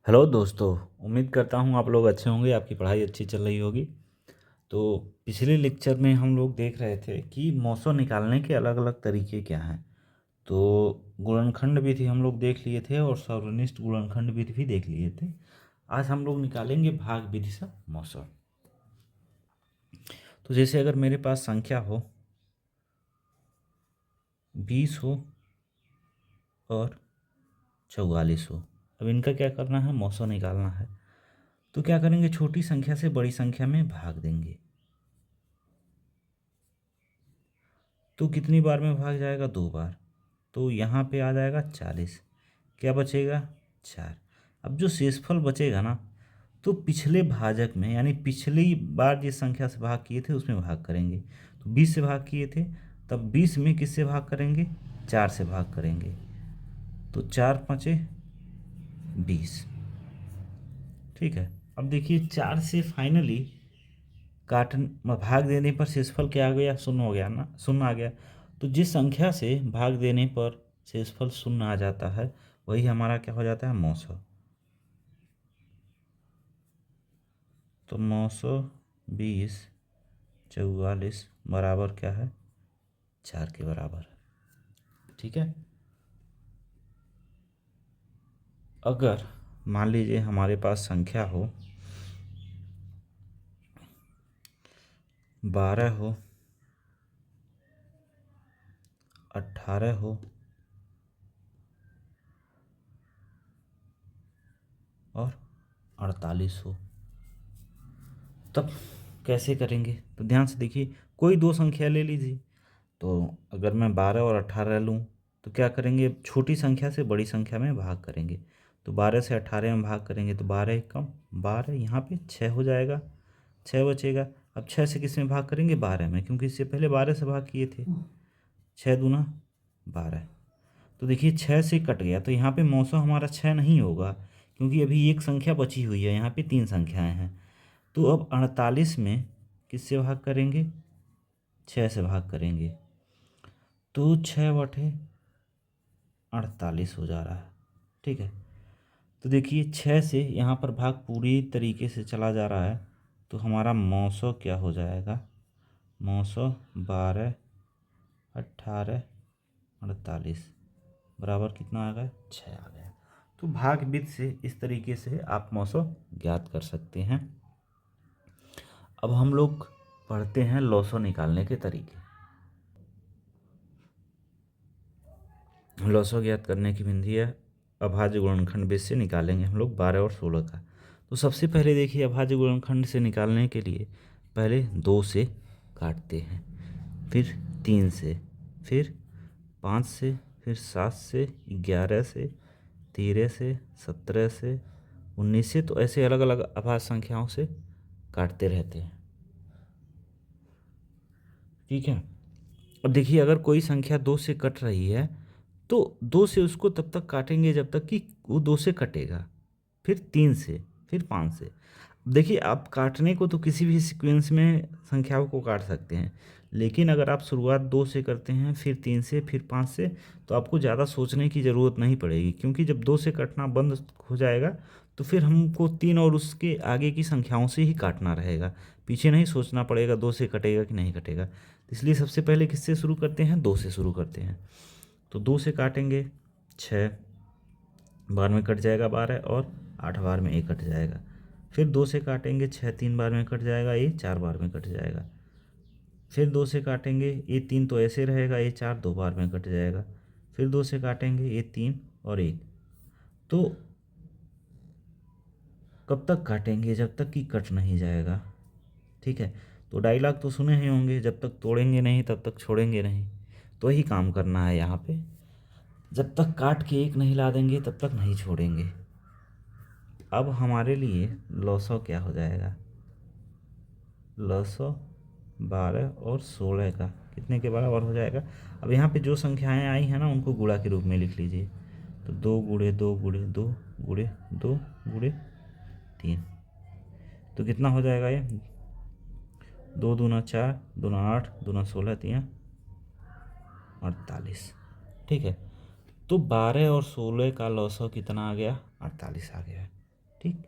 Hello दोस्तों। उम्मीद करता हूँ आप लोग अच्छे होंगे, आपकी पढ़ाई अच्छी चल रही होगी। तो पिछले लेक्चर में हम लोग देख रहे थे कि मौसों निकालने के अलग अलग तरीके क्या हैं। तो गुणनखंड विधि हम लोग देख लिए थे और सर्वनिष्ठ गुणनखंड विधि भी देख लिए थे। आज हम लोग निकालेंगे भाग विधि से मौसों। तो जैसे अगर मेरे पास संख्या हो 20 हो और 44 हो, अब इनका क्या करना है, मौसों निकालना है। तो क्या करेंगे, छोटी संख्या से बड़ी संख्या में भाग देंगे। तो कितनी बार में भाग जाएगा, 2 बार। तो यहाँ पे आ जाएगा 40। क्या बचेगा, 4। अब जो शेषफल बचेगा ना, तो पिछले भाजक में यानी पिछली बार जिस संख्या से भाग किए थे उसमें भाग करेंगे। तो 20 से भाग किए थे, तब 20 में किससे भाग करेंगे, 4 से भाग करेंगे। तो 4 5 20। ठीक है। अब देखिए 4 से फाइनली काट भाग देने पर शेषफल क्या आ गया, शून्य हो गया ना, शून्य आ गया। तो जिस संख्या से भाग देने पर शेषफल शून्य आ जाता है वही हमारा क्या हो जाता है, मौसौ। तो 920 44 बराबर क्या है, 4 के बराबर है। ठीक है। अगर मान लीजिए हमारे पास संख्या हो 12 हो, 18 हो और 48 हो, तब कैसे करेंगे। तो ध्यान से देखिए, कोई दो संख्या ले लीजिए। तो अगर मैं 12 और 18 लूँ तो क्या करेंगे, छोटी संख्या से बड़ी संख्या में भाग करेंगे। तो 12 से 18 में भाग करेंगे तो 12 कम 12, यहाँ पे 6 हो जाएगा, 6 बचेगा। अब 6 से किस में भाग करेंगे, 12 में, क्योंकि इससे पहले 12 से भाग किए थे। 6 दूना 12। तो देखिए 6 से कट गया, तो यहाँ पे मौसम हमारा 6 नहीं होगा, क्योंकि अभी एक संख्या बची हुई है, यहाँ पे 3 संख्याएँ हैं। तो अब 48 में किससे भाग करेंगे, 6 से भाग करेंगे। तो 6/48 हो जा रहा है। ठीक है। तो देखिए 6 से यहाँ पर भाग पूरी तरीके से चला जा रहा है, तो हमारा मौसौ क्या हो जाएगा, मौसौ 12 18 48 बराबर कितना आ गया, 6 आ गया। तो भाग विधि से इस तरीके से आप मौसौ ज्ञात कर सकते हैं। अब हम लोग पढ़ते हैं लौसौ निकालने के तरीके। लौसौ ज्ञात करने की विधि है, अभाज्य गुणनखंड विधि से निकालेंगे हम लोग 12 और 16 का। तो सबसे पहले देखिए, अभाज्य गुणनखंड से निकालने के लिए पहले 2 से काटते हैं, फिर 3 से, फिर 5 से, फिर 7 से, 11 से, 13 से, 17 से, 19 से। तो ऐसे अलग अलग अभाज्य संख्याओं से काटते रहते हैं। ठीक है। अब देखिए अगर कोई संख्या 2 से कट रही है तो 2 से उसको तब तक काटेंगे जब तक कि वो 2 से कटेगा, फिर 3 से, फिर 5 से। देखिए आप काटने को तो किसी भी सीक्वेंस में संख्याओं को काट सकते हैं, लेकिन अगर आप शुरुआत 2 से करते हैं, फिर 3 से, फिर 5 से, तो आपको ज़्यादा सोचने की ज़रूरत नहीं पड़ेगी, क्योंकि जब 2 से कटना बंद हो जाएगा तो फिर हमको 3 और उसके आगे की संख्याओं से ही काटना रहेगा, पीछे नहीं सोचना पड़ेगा 2 से कटेगा कि नहीं कटेगा। इसलिए सबसे पहले किससे शुरू करते हैं, 2 से शुरू करते हैं। तो 2 से काटेंगे, 6 बार में कट जाएगा 12, और 8 बार में ये कट जाएगा। फिर 2 से काटेंगे, 6 3 बार में कट जाएगा, ये 4 बार में कट जाएगा। फिर 2 से काटेंगे, ये 3 तो ऐसे रहेगा, ये 4 2 बार में कट जाएगा। फिर 2 से काटेंगे, ये 3 और 1। तो कब तक काटेंगे, जब तक कि कट नहीं जाएगा। ठीक है। तो डायलॉग तो सुने ही होंगे, जब तक तोड़ेंगे नहीं तब तक छोड़ेंगे नहीं। तो यही काम करना है यहाँ पे, जब तक काट के एक नहीं ला देंगे तब तक नहीं छोड़ेंगे। अब हमारे लिए लौसौ क्या हो जाएगा, लौसौ 12 और 16 का कितने के बराबर हो जाएगा। अब यहाँ पे जो संख्याएं आई हैं ना उनको गुणा के रूप में लिख लीजिए। तो 2 गुणे 2 गुणे 2 गुणे 2 गुणे 3। तो कितना हो जाएगा ये, 2 दूना 4, दूना 8, दूना 16, 3 48। ठीक है। तो 12 और 16 का लौसौ कितना आ गया, 48 आ गया है। ठीक,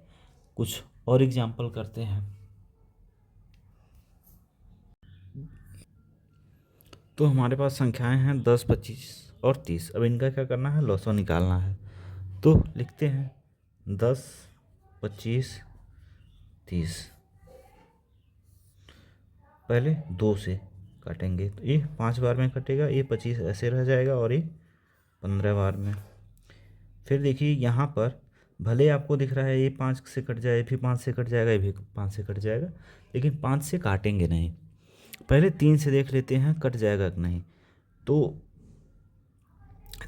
कुछ और एग्जाम्पल करते हैं। तो हमारे पास संख्याएं हैं 10, 25 और 30। अब इनका क्या करना है, लॉसो निकालना है। तो लिखते हैं 10, 25, 30। पहले 2 से काटेंगे तो ये 5 बार में कटेगा, ये 25 ऐसे रह जाएगा और ये 15 बार में। फिर देखिए यहाँ पर भले आपको दिख रहा है ये 5 से कट जाए, फिर 5 से कट जाएगा, ये भी 5 से कट जाएगा, लेकिन 5 से काटेंगे नहीं। पहले 3 से देख लेते हैं कट जाएगा कि नहीं। तो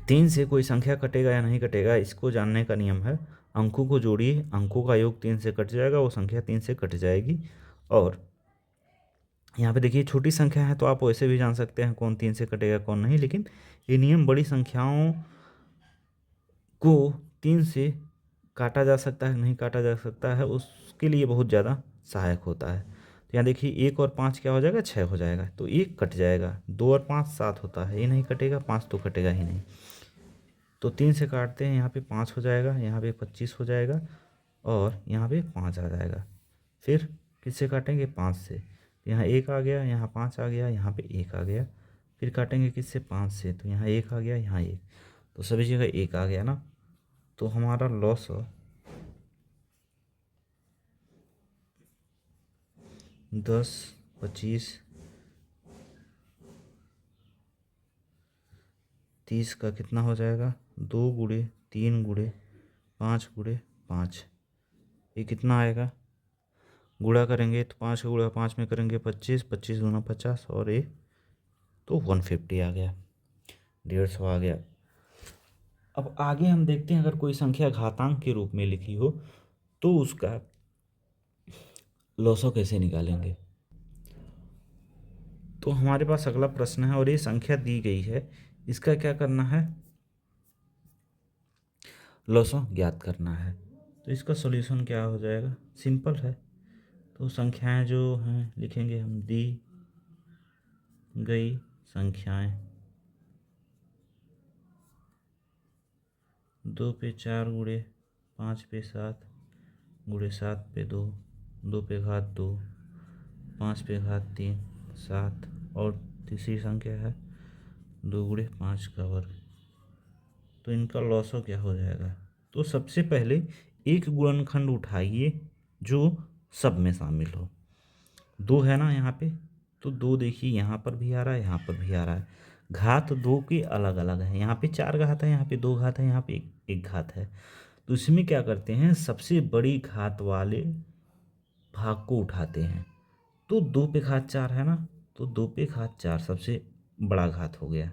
3 से कोई संख्या कटेगा या नहीं कटेगा, इसको जानने का नियम है अंकों को जोड़िए, अंकों का योग 3 से कट जाएगा, वो संख्या 3 से कट जाएगी। और यहाँ पे देखिए छोटी संख्या है तो आप वैसे भी जान सकते हैं कौन 3 से कटेगा कौन नहीं, लेकिन ये नियम बड़ी संख्याओं को 3 से काटा जा सकता है नहीं काटा जा सकता है उसके लिए बहुत ज़्यादा सहायक होता है। तो यहाँ देखिए 1 और 5 क्या हो जाएगा, 6 हो जाएगा, तो 1 कट जाएगा। 2 और 5 7 होता है, ये नहीं कटेगा, 5 तो कटेगा ही नहीं। तो 3 से काटते हैं, यहाँ पे 5 हो जाएगा, यहाँ पे 25 हो जाएगा और यहाँ पे 5 आ जाएगा। फिर किससे काटेंगे, 5 से। यहाँ 1 आ गया, यहाँ 5 आ गया, यहाँ पे 1 आ गया। फिर काटेंगे किससे, 5 से, तो यहाँ 1 आ गया, यहाँ 1, तो सभी जगह 1 आ गया ना। तो हमारा लॉस 10, 25, 30 का कितना हो जाएगा, 2 गुणे 3 गुणे 5 गुणे 5, ये कितना आएगा, गुणा करेंगे तो 5 का गुणा 5 में करेंगे 25, 25 दूना 50 और ये तो 150 आ गया, 150 आ गया। अब आगे हम देखते हैं अगर कोई संख्या घातांक के रूप में लिखी हो तो उसका लॉसो कैसे निकालेंगे। तो हमारे पास अगला प्रश्न है और ये संख्या दी गई है, इसका क्या करना है, लॉसो ज्ञात करना है। तो इसका सॉल्यूशन क्या हो जाएगा, सिंपल है। तो संख्याएं जो हैं लिखेंगे हम, दी गई संख्याएं 2 पे 4 गुणे 5 पे 7 गुणे 7 पे 2, 2 पे घात 2, 5 पे घात 3, 7 और तीसरी संख्या है 2 गुणे 5 का वर्ग। तो इनका लॉसो क्या हो जाएगा। तो सबसे पहले एक गुणनखंड उठाइए जो सब में शामिल हो। 2 है ना यहाँ पे, तो 2 देखिए यहाँ पर भी आ रहा है, यहाँ पर भी आ रहा है। घात 2 के अलग अलग है, यहाँ पे 4 घात है, यहाँ पे 2 घात है, यहाँ पे एक घात है। तो इसमें क्या करते हैं, सबसे बड़ी घात वाले भाग को उठाते हैं। तो 2 पे घात 4 है ना, तो 2 पे घात 4 सबसे बड़ा घात हो गया,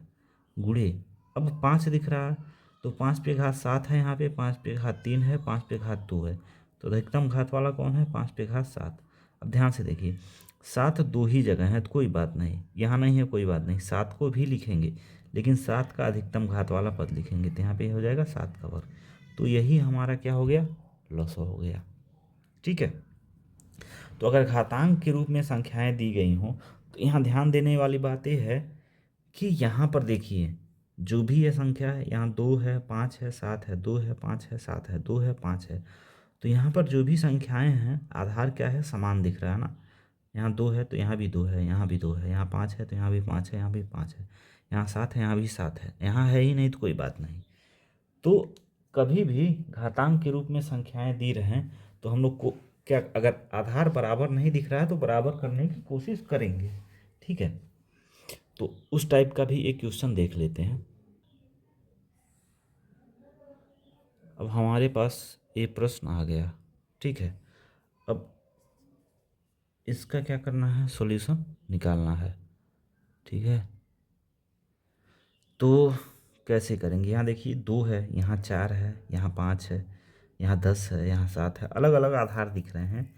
गुणे अब 5 दिख रहा है, तो 5 पे घात 7 है, यहाँ पे 5 पे घात 3 है, 5 पे घात 2 है, तो अधिकतम घात वाला कौन है, 5 पे घात 7। अब ध्यान से देखिए 7 दो ही जगह है तो कोई बात नहीं, यहाँ नहीं है कोई बात नहीं, 7 को भी लिखेंगे लेकिन 7 का अधिकतम घात वाला पद लिखेंगे, तो यहाँ पे हो जाएगा 7 का वर्ग। तो यही हमारा क्या हो गया, लॉसो हो गया। ठीक है। तो अगर घातांक के रूप में संख्याएं दी गई हों तो यहाँ ध्यान देने वाली बात यह है कि यहाँ पर देखिए जो भी ये संख्या है, यहाँ 2 है, 5 है, 7 है, 2 है, 5 है, 7 है, 2 है, 5 है, तो यहाँ पर जो भी संख्याएं हैं आधार क्या है, समान दिख रहा है ना। यहाँ 2 है तो यहाँ भी 2 है, यहाँ भी 2 है, यहाँ 5 है तो यहाँ भी 5 है, यहाँ भी 5 है, यहाँ 7 है, यहाँ भी 7 है, यहाँ है ही नहीं तो कोई बात नहीं। तो कभी भी घातांक के रूप में संख्याएं दी रहें तो हम लोग को क्या, अगर आधार बराबर नहीं दिख रहा है तो बराबर करने की कोशिश करेंगे। ठीक है। तो उस टाइप का भी एक क्वेश्चन देख लेते हैं। अब हमारे पास ये प्रश्न आ गया। ठीक है। अब इसका क्या करना है, सॉल्यूशन निकालना है। ठीक है। तो कैसे करेंगे, यहाँ देखिए 2 है, यहाँ 4 है, यहाँ 5 है, यहाँ 10 है, यहाँ 7 है, अलग अलग आधार दिख रहे हैं।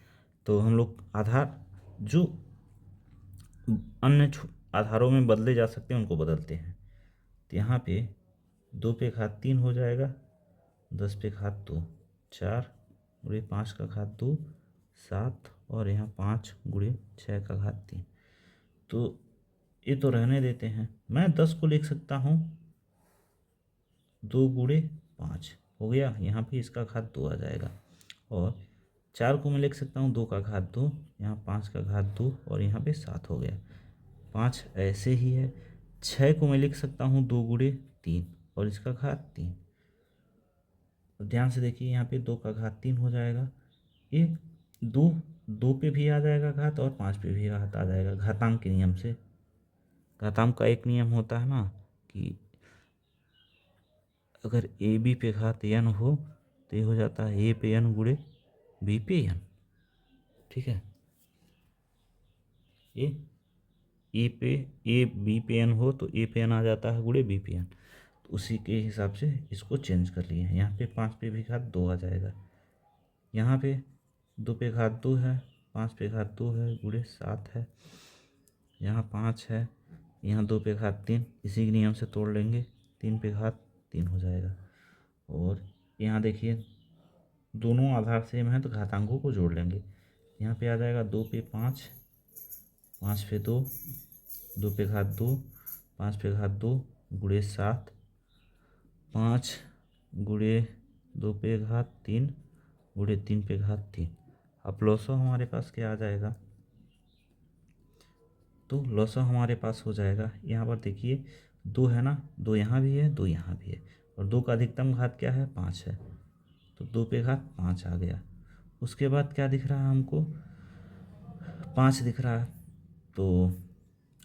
तो हम लोग आधार जो अन्य आधारों में बदले जा सकते हैं उनको बदलते हैं। तो यहाँ पे 2 पे घात 3 हो जाएगा, 10 पे घात 2 4 गुणे 5 का घात 2 7 और यहाँ 5 गुणे 6 का घात 3। तो ये तो रहने देते हैं, मैं 10 को लिख सकता हूँ 2 गुणे 5 हो गया, यहाँ पे इसका घात 2 आ जाएगा। और 4 को मैं लिख सकता हूँ 2 का घात 2, यहाँ 5 का घात 2 और यहाँ पे 7 हो गया। 5 ऐसे ही है। 6 को मैं लिख सकता हूँ 2 गुणे 3 और इसका घात 3। तो ध्यान से देखिए यहाँ पे 2 का घात 3 हो जाएगा। ये 2 पे भी आ जाएगा घात और 5 पे भी घात आ जाएगा घातांक के नियम से। घातांक का एक नियम होता है ना कि अगर ए बी पे घात n हो तो ये हो जाता है ए पे n गुणे बी पे n। ठीक है, ए पे ए बी पे n हो तो ए पे n आ जाता है गुणे बी पे n। तो उसी के हिसाब से इसको चेंज कर लिए। यहाँ पे 5 पे भी घात 2 आ जाएगा। यहाँ पे 2 पे घात 2 है, 5 पे घात 2 है गुणे 7 है, यहाँ 5 है, यहाँ 2 पे घात 3, इसी के नियम से तोड़ लेंगे, 3 पे घात 3 हो जाएगा। और यहाँ देखिए दोनों आधार सेम है तो घातांकों को जोड़ लेंगे। यहाँ पे आ जाएगा 2 पे 5, 5 पे 2, 2 पे घात 2, 5 पे घात 2 गुणे 7, 5 गुणे 2 पे घात 3 गुणे 3 पे घात 3। अब लॉसो हमारे पास क्या आ जाएगा, तो लॉसो हमारे पास हो जाएगा। यहाँ पर देखिए 2 है ना, 2 यहाँ भी है 2 यहाँ भी है और 2 का अधिकतम घात क्या है 5 है, तो 2 पे घात 5 आ गया। उसके बाद क्या दिख रहा है हमको, 5 दिख रहा है। तो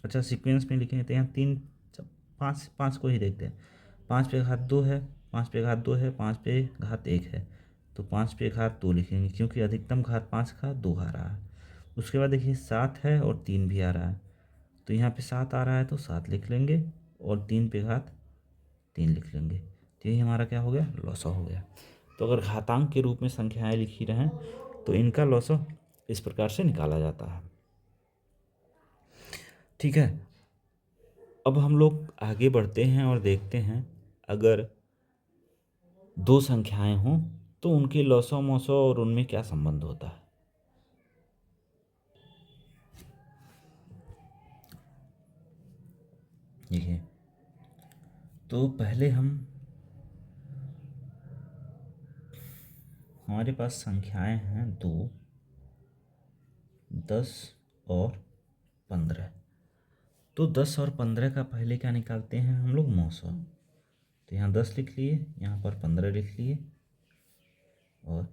अच्छा सीक्वेंस में लिखें तो यहाँ 3 5 5 को ही देखते हैं। 5 पे घात 2 है, 5 पे घात 2 है, 5 पे घात 1 है, तो 5 पे घात 2 लिखेंगे क्योंकि अधिकतम घात 5 का 2 आ रहा है। उसके बाद देखिए 7 है और 3 भी आ रहा है, तो यहाँ पे 7 आ रहा है तो 7 लिख लेंगे और 3 पे घात 3 लिख लेंगे। तो यही हमारा क्या हो गया, लॉसो हो गया। तो अगर घातांक के रूप में संख्याएं लिखी रहें तो इनका लॉसो इस प्रकार से निकाला जाता है। ठीक है, अब हम लोग आगे बढ़ते हैं और देखते हैं अगर दो संख्याएं हों तो उनके लॉसो मॉसो और उनमें क्या संबंध होता है। देखिए, तो पहले हमारे पास संख्याएं हैं 2, 10 और 15। तो 10 और 15 का पहले क्या निकालते हैं हम लोग, मौसो। तो यहाँ 10 लिख लिए, यहाँ पर 15 लिख लिए और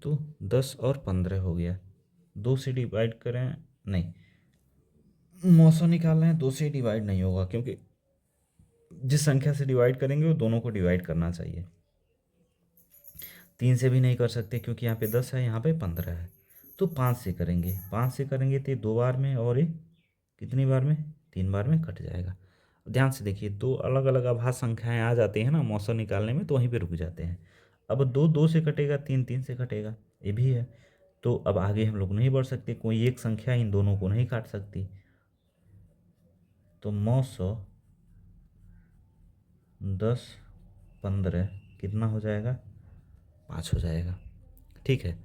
तो 10 और 15 हो गया। 2 से डिवाइड करें, नहीं, मौसो निकाल रहे हैं 2 से डिवाइड नहीं होगा क्योंकि जिस संख्या से डिवाइड करेंगे वो दोनों को डिवाइड करना चाहिए। 3 से भी नहीं कर सकते क्योंकि यहाँ पे 10 है, यहाँ पे 15 है। तो 5 से करेंगे, 5 से करेंगे तो ये 2 बार में और ये कितनी बार में, 3 बार में कट जाएगा। ध्यान से देखिए, दो अलग अलग अभाज्य संख्याएं आ जाती हैं ना मौसम निकालने में, तो वहीं पे रुक जाते हैं। अब 2 2 से कटेगा, 3 3 से कटेगा, ये भी है। तो अब आगे हम लोग नहीं बढ़ सकते, कोई एक संख्या इन दोनों को नहीं काट सकती। तो 900 10 15 कितना हो जाएगा, 5 हो जाएगा। ठीक है,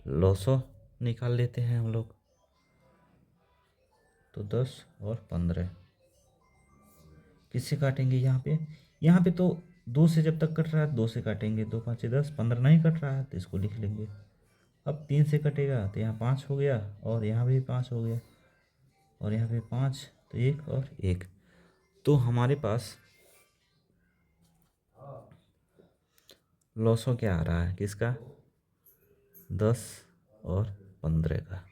लॉसो निकाल लेते हैं हम लोग। तो 10 और 15 किससे काटेंगे, यहाँ पे तो 2 से जब तक कट रहा है 2 से काटेंगे, 2 5 10, 15 नहीं कट रहा है तो इसको लिख लेंगे। अब 3 से कटेगा तो यहाँ 5 हो गया और यहाँ भी 5 हो गया और यहाँ पे 5, तो 1 और 1। तो हमारे पास लॉसो क्या आ रहा है, किसका, 10 और 15 का।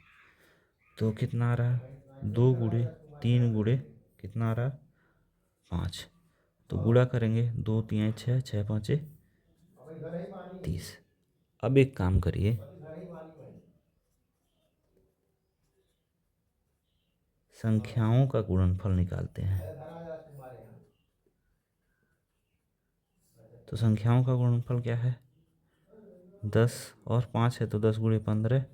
तो कितना आ रहा है, 2 गुणे 3 गुणे कितना आ रहा है, 5। तो गुणा करेंगे, 2 3 6, 6 5 30। अब एक काम करिए, संख्याओं का गुणनफल निकालते हैं। तो संख्याओं का गुणनफल क्या है, 10 और 5 है तो 10 गुणे 15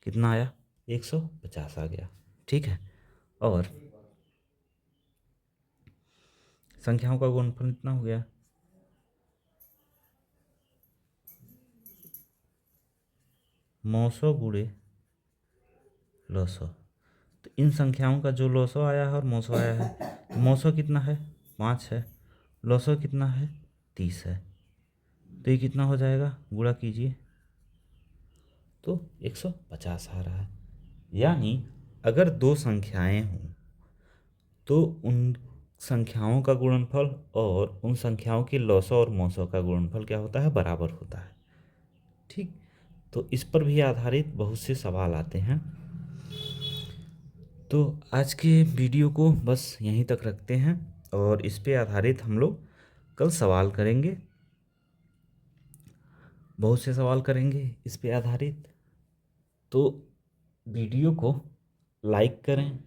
कितना आया, 150 आ गया। ठीक है, और संख्याओं का गुणनफल इतना हो गया, 900 गुणे लॉसो। तो इन संख्याओं का जो लॉसो आया है और मोसो आया है, तो मोसो कितना है 5 है, लॉसो कितना है 30 है। तो ये कितना हो जाएगा, गुणा कीजिए तो 150 आ रहा है। यानी अगर दो संख्याएं हों तो उन संख्याओं का गुणनफल और उन संख्याओं के लॉसो और मोसो का गुणनफल क्या होता है, बराबर होता है। ठीक, तो इस पर भी आधारित बहुत से सवाल आते हैं। तो आज के वीडियो को बस यहीं तक रखते हैं और इस पे आधारित हम लोग कल सवाल करेंगे, बहुत से सवाल करेंगे इस पे आधारित। तो वीडियो को लाइक करें,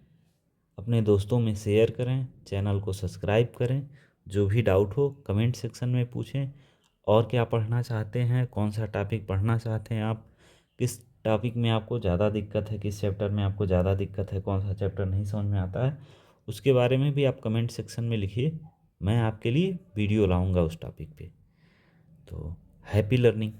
अपने दोस्तों में शेयर करें, चैनल को सब्सक्राइब करें। जो भी डाउट हो कमेंट सेक्शन में पूछें। और क्या पढ़ना चाहते हैं, कौन सा टॉपिक पढ़ना चाहते हैं आप, किस टॉपिक में आपको ज़्यादा दिक्कत है, किस चैप्टर में आपको ज़्यादा दिक्कत है, कौन सा चैप्टर नहीं समझ में आता है, उसके बारे में भी आप कमेंट सेक्शन में लिखिए। मैं आपके लिए वीडियो लाऊंगा उस टॉपिक पे। तो हैप्पी लर्निंग।